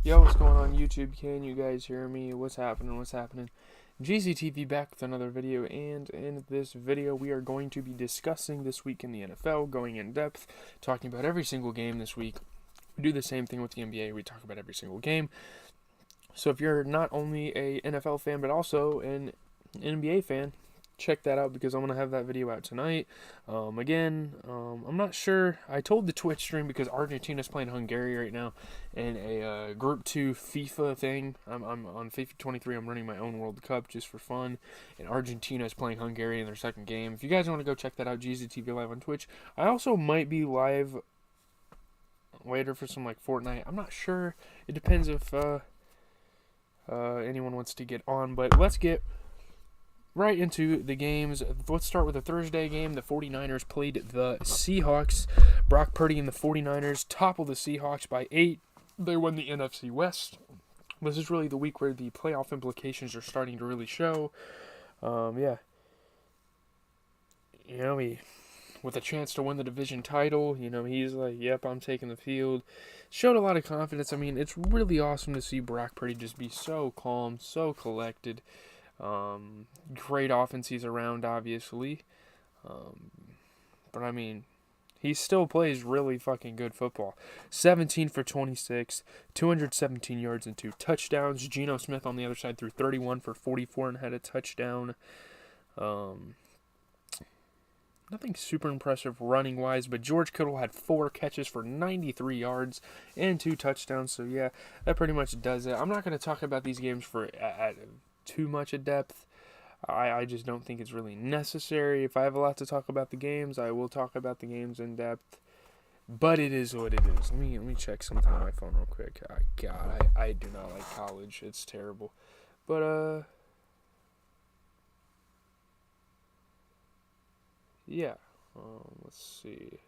Yo, what's going on YouTube? Can you guys hear me? What's happening? GZTV back with another video, and in this video we are going to be discussing this week in the NFL, going in depth, talking about every single game this week. We do the same thing with the NBA, we talk about every single game. So if you're not only a NFL fan but also an NBA fan, check that out because I'm going to have that video out tonight. I'm not sure. I told the Twitch stream because Argentina's playing Hungary right now in a Group 2 FIFA thing. I'm on FIFA 23. I'm running my own World Cup just for fun. And Argentina's playing Hungary in their second game. If you guys want to go check that out, GZTV Live on Twitch. I also might be live later for some like Fortnite. I'm not sure. It depends if anyone wants to get on. But let's get right into the games. Let's start with the Thursday game. The 49ers played the Seahawks. Brock Purdy and the 49ers toppled the Seahawks by 8. They won the NFC West. This is really the week where the playoff implications are starting to really show. With a chance to win the division title, he's like, yep, I'm taking the field. Showed a lot of confidence. I mean, it's really awesome to see Brock Purdy just be so calm, so collected. Great offense he's around, obviously. But I mean, he still plays really fucking good football. 17 for 26, 217 yards and 2 touchdowns. Geno Smith on the other side threw 31 for 44 and had a touchdown. Nothing super impressive running-wise, but George Kittle had 4 catches for 93 yards and 2 touchdowns. So yeah, that pretty much does it. I'm not going to talk about these games at too much of depth. I just don't think it's really necessary. If I have a lot to talk about the games, I will talk about the games in depth. But it is what it is. Let me check something on my phone real quick. I do not like college. It's terrible. But yeah. Let's see.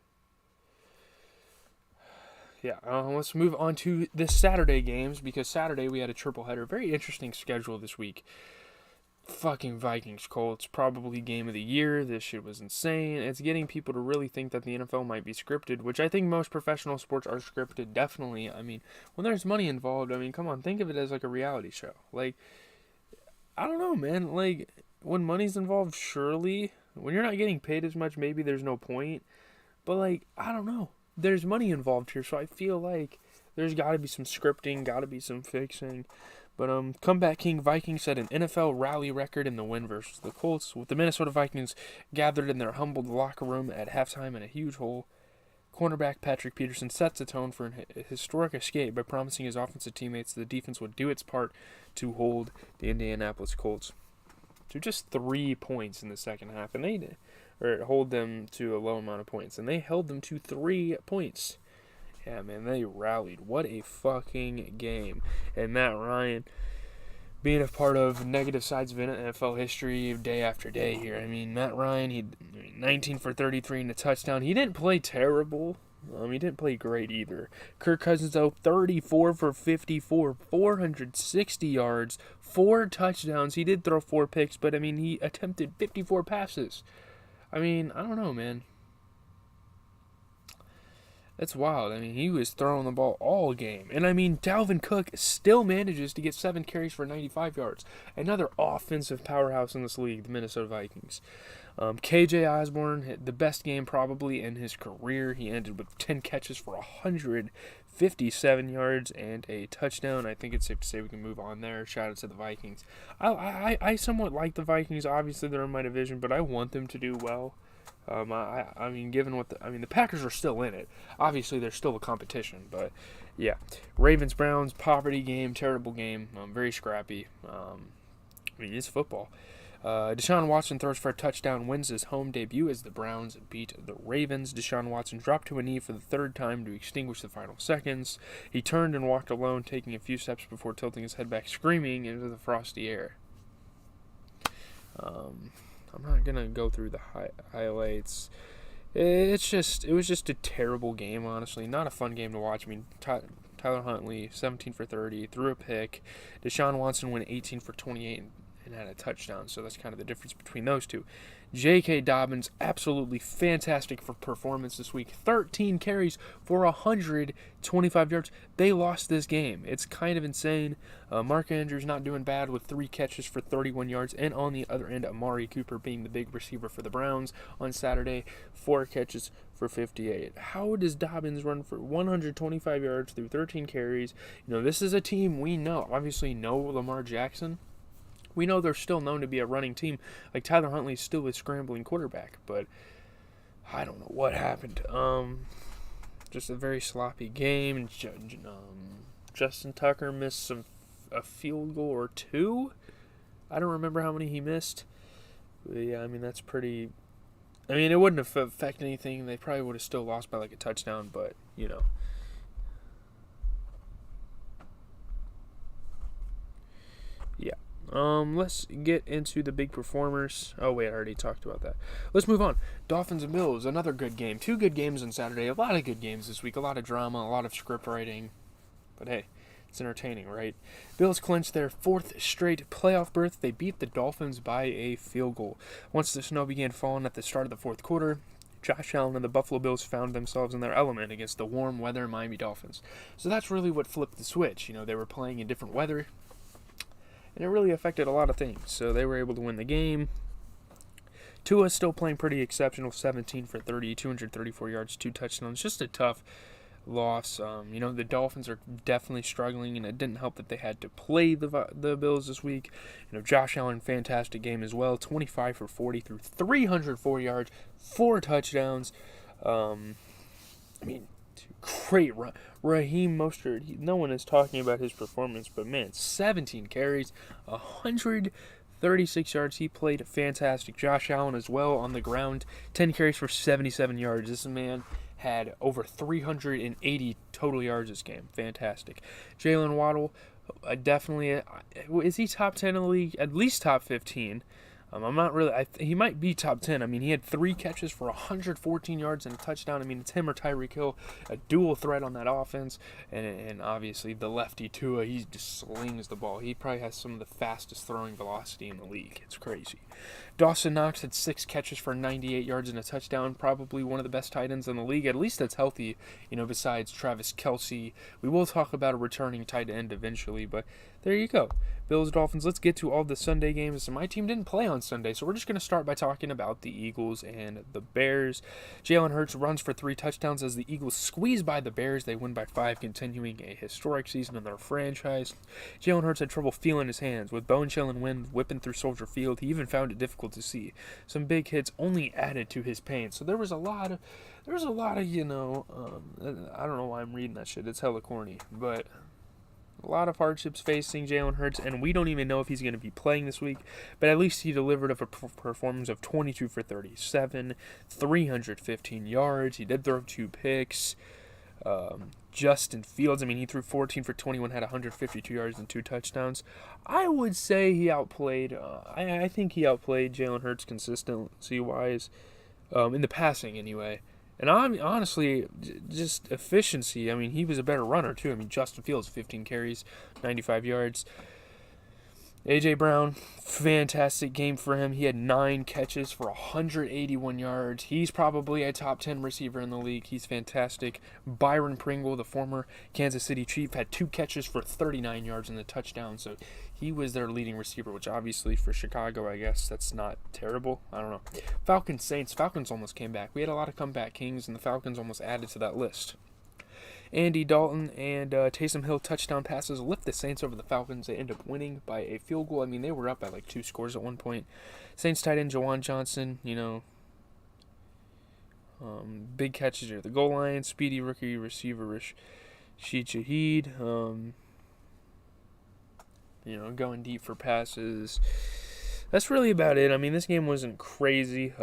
Yeah, let's move on to the Saturday games, because Saturday we had a triple header. Very interesting schedule this week. Fucking Vikings Colts, probably game of the year. This shit was insane. It's getting people to really think that the NFL might be scripted, which I think most professional sports are scripted, definitely. I mean, when there's money involved, come on, think of it as like a reality show. Like, I don't know, man. Like, when money's involved, surely, when you're not getting paid as much, maybe there's no point. But, like, I don't know. There's money involved here, so I feel like there's got to be some scripting, got to be some fixing. But comeback king Vikings set an NFL rally record in the win versus the Colts, with the Minnesota Vikings gathered in their humbled locker room at halftime in a huge hole. Cornerback Patrick Peterson sets the tone for a historic escape by promising his offensive teammates the defense would do its part to hold the Indianapolis Colts to just 3 points in the second half, and they did. Or hold them to a low amount of points. And they held them to 3 points. Yeah, man, they rallied. What a fucking game. And Matt Ryan being a part of negative sides of NFL history day after day here. I mean, Matt Ryan, he 19 for 33 and a touchdown. He didn't play terrible. He didn't play great either. Kirk Cousins, though, 34 for 54, 460 yards, 4 touchdowns. He did throw 4 picks, but, he attempted 54 passes. I don't know, man. That's wild. He was throwing the ball all game. And, Dalvin Cook still manages to get 7 carries for 95 yards. Another offensive powerhouse in this league, the Minnesota Vikings. KJ Osborne had the best game probably in his career. He ended with 10 catches for 157 yards and a touchdown. I think it's safe to say we can move on there. Shout out to the Vikings. I somewhat like the Vikings. Obviously, they're in my division, but I want them to do well. Given what the Packers are still in it. Obviously, they're still a competition, but yeah. Ravens-Browns, poverty game, terrible game, very scrappy. It's football. Deshaun Watson throws for a touchdown, wins his home debut as the Browns beat the Ravens. Deshaun Watson dropped to a knee for the 3rd time to extinguish the final seconds. He turned and walked alone, taking a few steps before tilting his head back, screaming into the frosty air. I'm not going to go through the highlights. It was just a terrible game, honestly. Not a fun game to watch. Tyler Huntley, 17 for 30, threw a pick. Deshaun Watson went 18 for 28 and had a touchdown. So that's kind of the difference between those two. J.K. Dobbins, absolutely fantastic for performance this week. 13 carries for 125 yards. They lost this game. It's kind of insane. Mark Andrews not doing bad with 3 catches for 31 yards. And on the other end, Amari Cooper being the big receiver for the Browns on Saturday. 4 catches for 58. How does Dobbins run for 125 yards through 13 carries? This is a team we know. Obviously, know Lamar Jackson. We know they're still known to be a running team. Like Tyler Huntley is still a scrambling quarterback, but I don't know what happened. Just a very sloppy game. Justin Tucker missed a field goal or 2. I don't remember how many he missed. But yeah, that's pretty. It wouldn't have affected anything. They probably would have still lost by like a touchdown, but Yeah. Let's get into the big performers. Oh, wait, I already talked about that. Let's move on. Dolphins and Bills, another good game. 2 good games on Saturday. A lot of good games this week. A lot of drama, a lot of script writing. But hey, it's entertaining, right? Bills clinched their 4th straight playoff berth. They beat the Dolphins by a field goal. Once the snow began falling at the start of the 4th quarter, Josh Allen and the Buffalo Bills found themselves in their element against the warm weather Miami Dolphins. So that's really what flipped the switch. They were playing in different weather. And it really affected a lot of things. So they were able to win the game. Tua's still playing pretty exceptional. 17 for 30, 234 yards, 2 touchdowns. Just a tough loss. The Dolphins are definitely struggling, and it didn't help that they had to play the Bills this week. Josh Allen, fantastic game as well. 25 for 40 through 304 yards, 4 touchdowns. Great run. Raheem Mostert, no one is talking about his performance, but man, 17 carries, 136 yards. He played fantastic. Josh Allen as well on the ground, 10 carries for 77 yards. This man had over 380 total yards this game. Fantastic. Jalen Waddle, definitely, is he top 10 in the league? At least top 15. I'm not really. He might be top 10. He had 3 catches for 114 yards and a touchdown. It's him or Tyreek Hill, a dual threat on that offense, and obviously the lefty Tua. He just slings the ball. He probably has some of the fastest throwing velocity in the league. It's crazy. Dawson Knox had 6 catches for 98 yards and a touchdown. Probably one of the best tight ends in the league. At least that's healthy. Besides Travis Kelce. We will talk about a returning tight end eventually, but there you go. Bills, Dolphins. Let's get to all the Sunday games. So my team didn't play on Sunday, so we're just going to start by talking about the Eagles and the Bears. Jalen Hurts runs for 3 touchdowns as the Eagles squeeze by the Bears. They win by 5, continuing a historic season in their franchise. Jalen Hurts had trouble feeling his hands with bone-chilling wind whipping through Soldier Field. He even found it difficult to see. Some big hits only added to his pain. So there was a lot of, I don't know why I'm reading that shit. It's hella corny, but a lot of hardships facing Jalen Hurts, and we don't even know if he's going to be playing this week, but at least he delivered a performance of 22 for 37, 315 yards. He did throw 2 picks. Justin Fields, he threw 14 for 21, had 152 yards and 2 touchdowns. I would say he outplayed, I think he outplayed Jalen Hurts consistency-wise, in the passing anyway. And honestly, just efficiency. He was a better runner, too. Justin Fields, 15 carries, 95 yards. A.J. Brown, fantastic game for him. He had 9 catches for 181 yards. He's probably a top 10 receiver in the league. He's fantastic. Byron Pringle, the former Kansas City Chief, had 2 catches for 39 yards and a touchdown. So he was their leading receiver, which obviously for Chicago, I guess that's not terrible. I don't know. Falcons, Saints. Falcons almost came back. We had a lot of comeback kings, and the Falcons almost added to that list. Andy Dalton and Taysom Hill touchdown passes lift the Saints over the Falcons. They end up winning by a field goal. They were up by like 2 scores at one point. Saints tight end Jawan Johnson, big catches near the goal line. Speedy rookie receiver Rashid Shaheed, going deep for passes. That's really about it. This game wasn't crazy.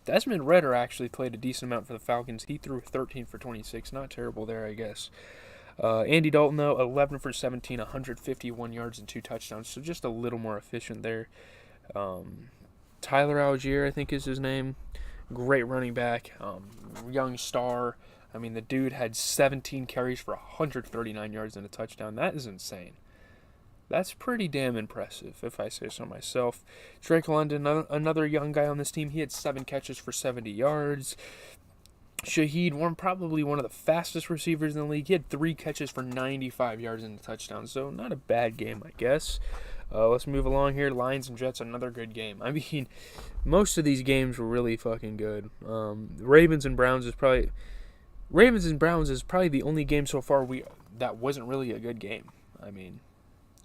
Desmond Ridder actually played a decent amount for the Falcons. He threw 13 for 26. Not terrible there, I guess. Andy Dalton, though, 11 for 17, 151 yards and 2 touchdowns. So just a little more efficient there. Tyler Algier, I think is his name. Great running back. Young star. The dude had 17 carries for 139 yards and a touchdown. That is insane. That's pretty damn impressive, if I say so myself. Drake London, another young guy on this team, he had 7 catches for 70 yards. Shaheed, probably one of the fastest receivers in the league. He had 3 catches for 95 yards and a touchdown, so not a bad game, I guess. Let's move along here. Lions and Jets, another good game. I mean, most of these games were really fucking good. Ravens and Browns is probably the only game so far that wasn't really a good game. I mean,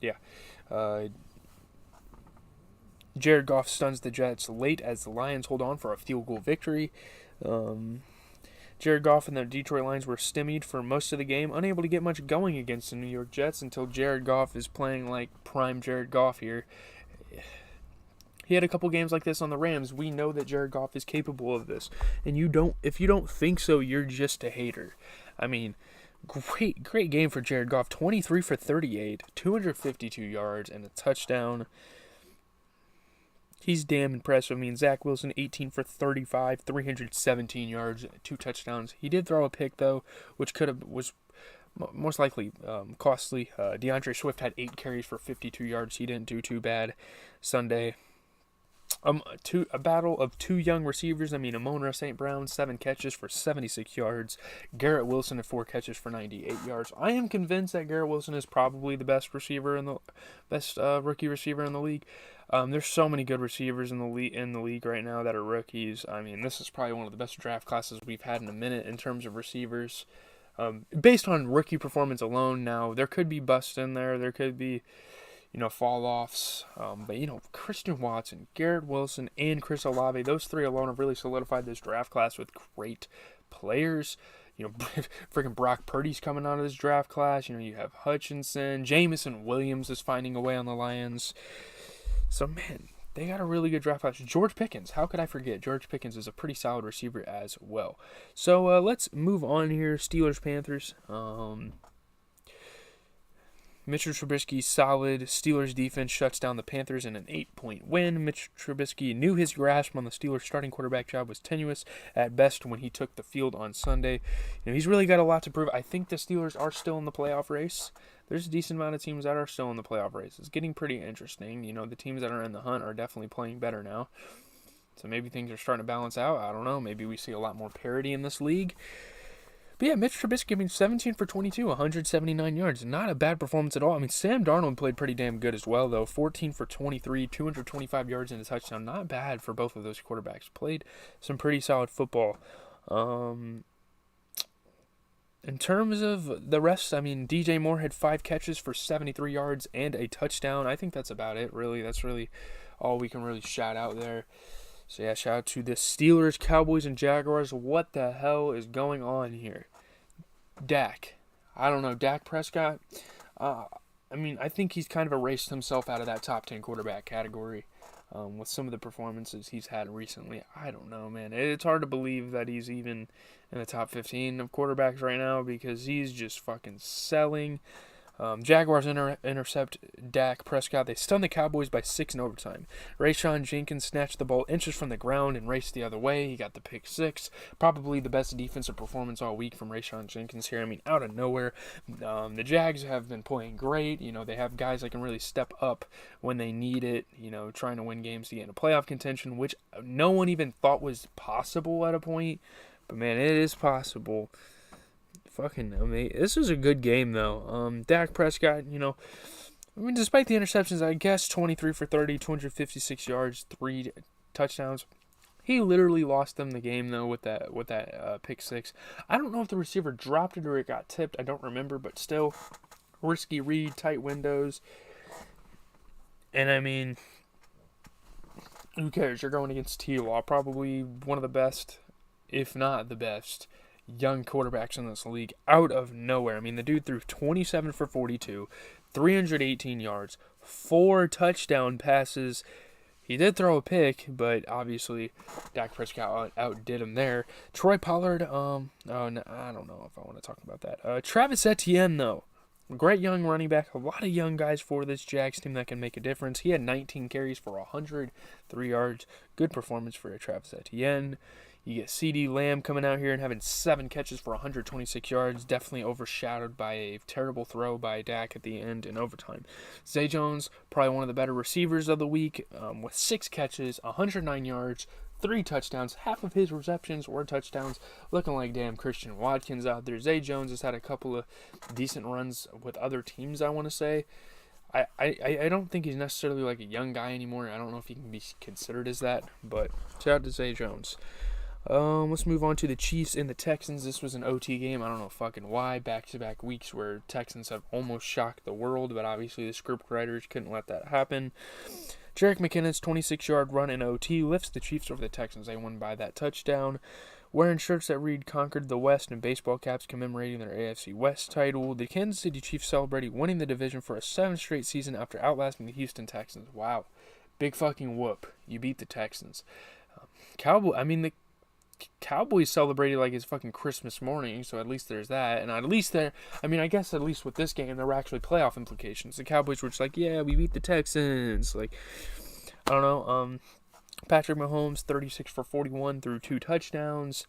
yeah. Jared Goff stuns the Jets late as the Lions hold on for a field goal victory. Jared Goff and the Detroit Lions were stymied for most of the game, unable to get much going against the New York Jets until Jared Goff is playing like prime Jared Goff here. He had a couple games like this on the Rams. We know that Jared Goff is capable of this. And if you don't think so, you're just a hater. I mean, great game for Jared Goff. 23 for 38, 252 yards, and a touchdown. He's damn impressive. I mean, Zach Wilson, 18 for 35, 317 yards, 2 touchdowns. He did throw a pick, though, which was most likely costly. DeAndre Swift had 8 carries for 52 yards. He didn't do too bad Sunday. A battle of 2 young receivers. I mean, Amon-Ra St. Brown, 7 catches for 76 yards. Garrett Wilson had 4 catches for 98 yards. I am convinced that Garrett Wilson is probably the best rookie receiver in the league. There's so many good receivers in the league right now that are rookies. I mean, this is probably one of the best draft classes we've had in a minute in terms of receivers. Based on rookie performance alone, now there could be busts in there. There could be, fall-offs. But, Christian Watson, Garrett Wilson, and Chris Olave, those 3 alone have really solidified this draft class with great players. Freaking Brock Purdy's coming out of this draft class. You have Hutchinson. Jamison Williams is finding a way on the Lions. So, man, they got a really good draft class. George Pickens, how could I forget? George Pickens is a pretty solid receiver as well. So, let's move on here. Steelers-Panthers. Mitchell Trubisky, solid. Steelers defense shuts down the Panthers in an 8-point win. Mitch Trubisky knew his grasp on the Steelers starting quarterback job was tenuous at best when he took the field on Sunday. He's really got a lot to prove. I think the Steelers are still in the playoff race. There's a decent amount of teams that are still in the playoff race. It's getting pretty interesting. The teams that are in the hunt are definitely playing better now. So maybe things are starting to balance out. I don't know. Maybe we see a lot more parity in this league. But yeah, Mitch Trubisky, 17 for 22, 179 yards. Not a bad performance at all. Sam Darnold played pretty damn good as well, though. 14 for 23, 225 yards and a touchdown. Not bad for both of those quarterbacks. Played some pretty solid football. In terms of the rest, DJ Moore had 5 catches for 73 yards and a touchdown. I think that's about it, really. That's really all we can really shout out there. So, yeah, shout out to the Steelers, Cowboys, and Jaguars. What the hell is going on here? Dak. I don't know. Dak Prescott. I think he's kind of erased himself out of that top 10 quarterback category with some of the performances he's had recently. I don't know, man. It's hard to believe that he's even in the top 15 of quarterbacks right now because he's just fucking selling. Jaguars intercept Dak Prescott. They stun the Cowboys by 6 in overtime. Rayshon Jenkins snatched the ball inches from the ground and raced the other way. He got the pick 6. Probably the best defensive performance all week from Rayshon Jenkins here. Out of nowhere. The Jags have been playing great. They have guys that can really step up when they need it, trying to win games to get into playoff contention, which no one even thought was possible at a point. But, man, it is possible. This is a good game, though. Dak Prescott, despite the interceptions, I guess 23 for 30, 256 yards, 3 touchdowns. He literally lost them the game, though, with that pick 6. I don't know if the receiver dropped it or it got tipped. I don't remember, but still, risky read, tight windows. And, who cares? You're going against T-Law, probably one of the best, if not the best, young quarterbacks in this league out of nowhere. The dude threw 27 for 42, 318 yards, 4 touchdown passes. He did throw a pick, but obviously Dak Prescott outdid him there. Troy Pollard, I don't know if I want to talk about that. Travis Etienne, though, great young running back. A lot of young guys for this Jags team that can make a difference. He had 19 carries for 103 yards. Good performance for Travis Etienne. You get C.D. Lamb coming out here and having 7 catches for 126 yards, definitely overshadowed by a terrible throw by Dak at the end in overtime. Zay Jones, probably one of the better receivers of the week, with 6 catches, 109 yards, 3 touchdowns. Half of his receptions were touchdowns, looking like damn Christian Watkins out there. Zay Jones has had a couple of decent runs with other teams, I want to say. I don't think he's necessarily like a young guy anymore. I don't know if he can be considered as that, but shout out to Zay Jones. Let's move on to the Chiefs and the Texans. This was an OT game. I don't know fucking why. Back-to-back weeks where Texans have almost shocked the world, but obviously the script writers couldn't let that happen. Jerick McKinnon's 26-yard run in OT lifts the Chiefs over the Texans. They won by that touchdown. Wearing shirts that read "Conquered the West" and baseball caps commemorating their AFC West title, the Kansas City Chiefs celebrating winning the division for a 7th straight season after outlasting the Houston Texans. Wow. Big fucking whoop. You beat the Texans. The Cowboys celebrated like it's fucking Christmas morning, so at least there's that. And I guess at least with this game, there were actually playoff implications. The Cowboys were just like, yeah, we beat the Texans. Like, I don't know. Patrick Mahomes, 36 for 41 through 2 touchdowns.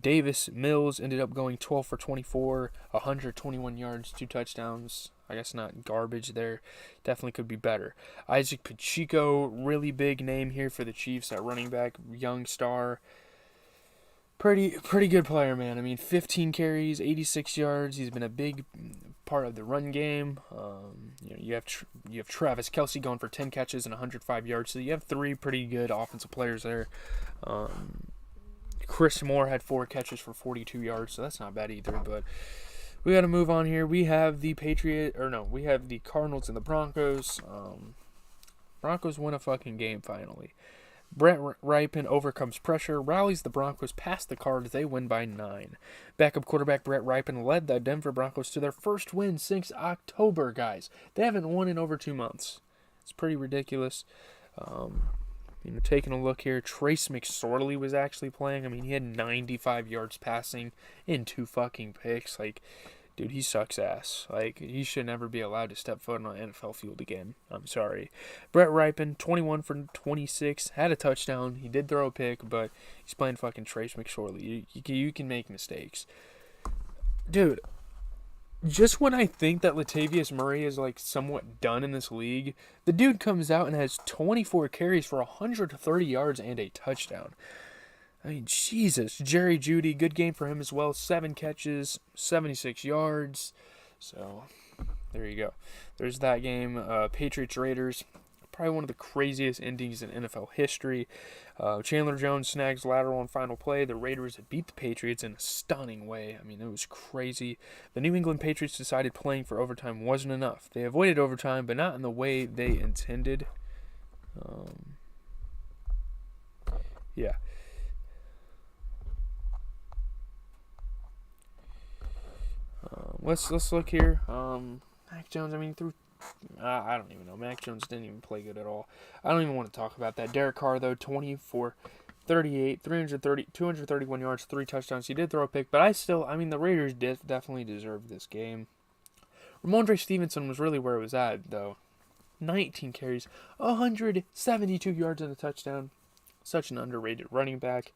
Davis Mills ended up going 12 for 24, 121 yards, 2 touchdowns. I guess not garbage there. Definitely could be better. Isaac Pacheco, really big name here for the Chiefs at running back, young star. Pretty good player, man. I mean, 15 carries, 86 yards. He's been a big part of the run game. You have Travis Kelce going for 10 catches and 105 yards. So you have 3 pretty good offensive players there. Chris Moore had 4 catches for 42 yards, so that's not bad either. But we got to move on here. We have the Cardinals and the Broncos. Broncos win a fucking game finally. Brett Rypien overcomes pressure, rallies the Broncos past the Cards. They win by 9. Backup quarterback Brett Rypien led the Denver Broncos to their first win since October, guys. They haven't won in over 2 months. It's pretty ridiculous. Taking a look here, Trace McSorley was actually playing. I mean, he had 95 yards passing and 2 fucking picks. Like, dude, he sucks ass. Like, he should never be allowed to step foot on an NFL field again. I'm sorry. Brett Rypien, 21 for 26, had a touchdown. He did throw a pick, but he's playing fucking Trace McSorley. You can make mistakes. Dude, just when I think that Latavius Murray is, like, somewhat done in this league, the dude comes out and has 24 carries for 130 yards and a touchdown. I mean, Jesus. Jerry Jeudy, good game for him as well. 7 catches, 76 yards. So, there you go. There's that game. Patriots-Raiders, probably one of the craziest endings in NFL history. Chandler Jones snags lateral on final play. The Raiders beat the Patriots in a stunning way. I mean, it was crazy. The New England Patriots decided playing for overtime wasn't enough. They avoided overtime, but not in the way they intended. Yeah. Let's look here. Mac Jones, I mean, I don't even know. Mac Jones didn't even play good at all. I don't even want to talk about that. Derek Carr, though, 24, 38, 231 yards, 3 touchdowns. He did throw a pick, but the Raiders definitely deserved this game. Ramondre Stevenson was really where it was at, though. 19 carries, 172 yards and a touchdown. Such an underrated running back.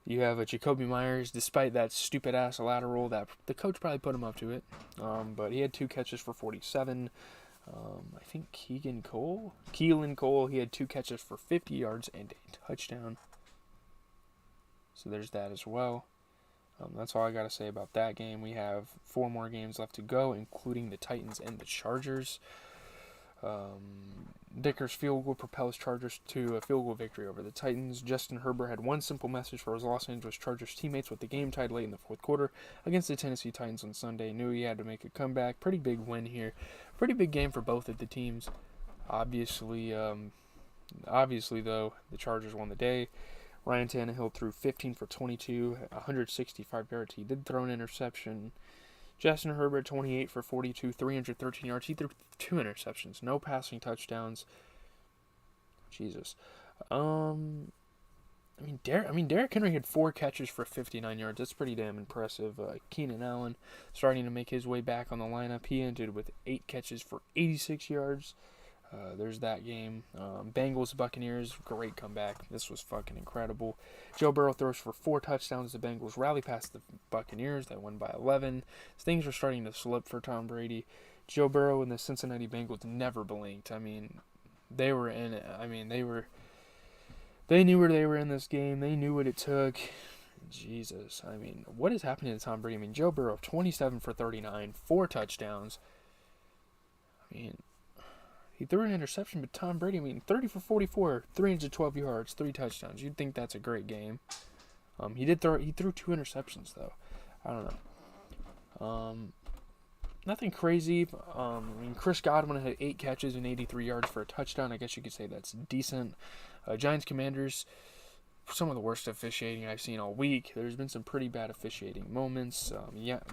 You have a Jacoby Myers, despite that stupid-ass lateral that the coach probably put him up to it. But he had 2 catches for 47. I think Keelan Cole, he had 2 catches for 50 yards and a touchdown. So there's that as well. That's all I got to say about that game. We have 4 more games left to go, including the Titans and the Chargers. Dicker's field goal propels Chargers to a field goal victory over the Titans. Justin Herbert had one simple message for his Los Angeles Chargers teammates with the game tied late in the 4th quarter against the Tennessee Titans on Sunday. Knew he had to make a comeback. Pretty big win here. Pretty big game for both of the teams. Obviously, though, the Chargers won the day. Ryan Tannehill threw 15 for 22, 165 yards. He did throw an interception. Justin Herbert, 28 for 42, 313 yards. He threw 2 interceptions. No passing touchdowns. Jesus. Derrick Henry had 4 catches for 59 yards. That's pretty damn impressive. Keenan Allen starting to make his way back on the lineup. He ended with 8 catches for 86 yards. There's that game. Bengals Buccaneers, great comeback. This was fucking incredible. Joe Burrow throws for 4 touchdowns. The Bengals rally past the Buccaneers. They won by 11. Things are starting to slip for Tom Brady. Joe Burrow and the Cincinnati Bengals never blinked. I mean, they were in it. I mean, they knew where they were in this game. They knew what it took. Jesus. I mean, what is happening to Tom Brady? I mean, Joe Burrow, 27 for 39, 4 touchdowns. I mean, he threw an interception, but Tom Brady, 30 for 44, 312 yards, 3 touchdowns. You'd think that's a great game. He threw 2 interceptions, though. I don't know. Nothing crazy. Chris Godwin had 8 catches and 83 yards for a touchdown. I guess you could say that's decent. Giants Commanders, some of the worst officiating I've seen all week. There's been some pretty bad officiating moments.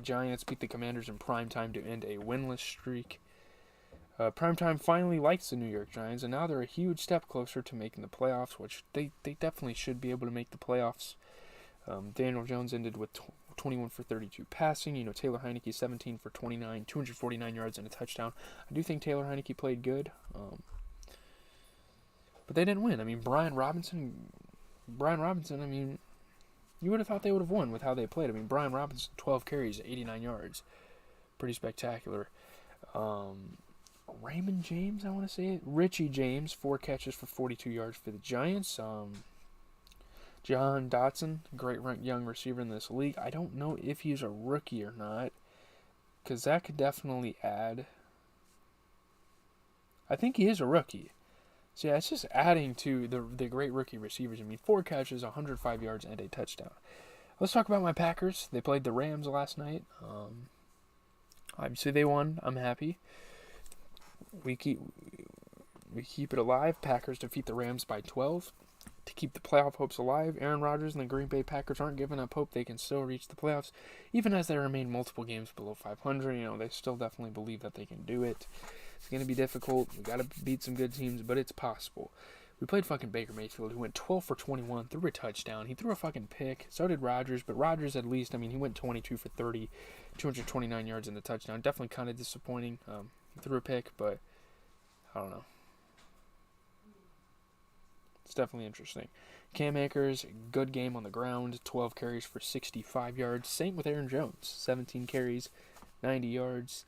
Giants beat the Commanders in primetime to end a winless streak. Primetime finally likes the New York Giants, and now they're a huge step closer to making the playoffs, which they definitely should be able to make the playoffs. Daniel Jones ended with 21 for 32 passing. Taylor Heineke 17 for 29, 249 yards and a touchdown. I do think Taylor Heineke played good, but they didn't win. Brian Robinson, you would have thought they would have won with how they played. Brian Robinson, 12 carries, 89 yards. Pretty spectacular. Raymond James, I want to say it. Richie James, 4 catches for 42 yards for the Giants. John Dotson, great young receiver in this league. I don't know if he's a rookie or not, because that could definitely add. I think he is a rookie. So yeah, it's just adding to the great rookie receivers. 4 catches, 105 yards, and a touchdown. Let's talk about my Packers. They played the Rams last night. Obviously they won. I'm happy. We keep it alive. Packers defeat the Rams by 12 to keep the playoff hopes alive. Aaron Rodgers and the Green Bay Packers aren't giving up hope they can still reach the playoffs, even as they remain multiple games below 500. They still definitely believe that they can do it. It's going to be difficult. We got to beat some good teams, but it's possible. We played fucking Baker Mayfield, who went 12 for 21, threw a touchdown. He threw a fucking pick. So did Rodgers, but Rodgers at least, he went 22 for 30, 229 yards and a touchdown. Definitely kind of disappointing. He threw a pick, but I don't know. It's definitely interesting. Cam Akers, good game on the ground, 12 carries for 65 yards. Same with Aaron Jones, 17 carries, 90 yards.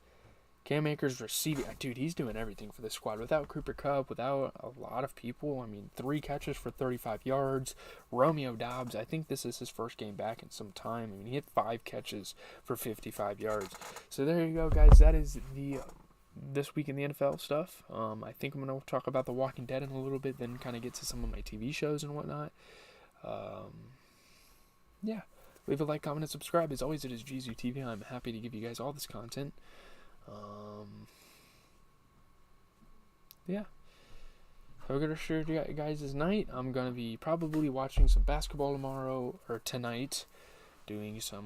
Cam Akers receiving, dude, he's doing everything for this squad. Without Cooper Kupp, without a lot of people, 3 catches for 35 yards. Romeo Doubs, I think this is his first game back in some time. He had 5 catches for 55 yards. So there you go, guys. That is this week in the NFL stuff. I think I'm going to talk about The Walking Dead in a little bit, then kind of get to some of my TV shows and whatnot. Yeah. Leave a like, comment, and subscribe. As always, it is GZU TV. I'm happy to give you guys all this content. Yeah. Have a good rest of your guys' night. I'm going to be probably watching some basketball tomorrow, or tonight, doing some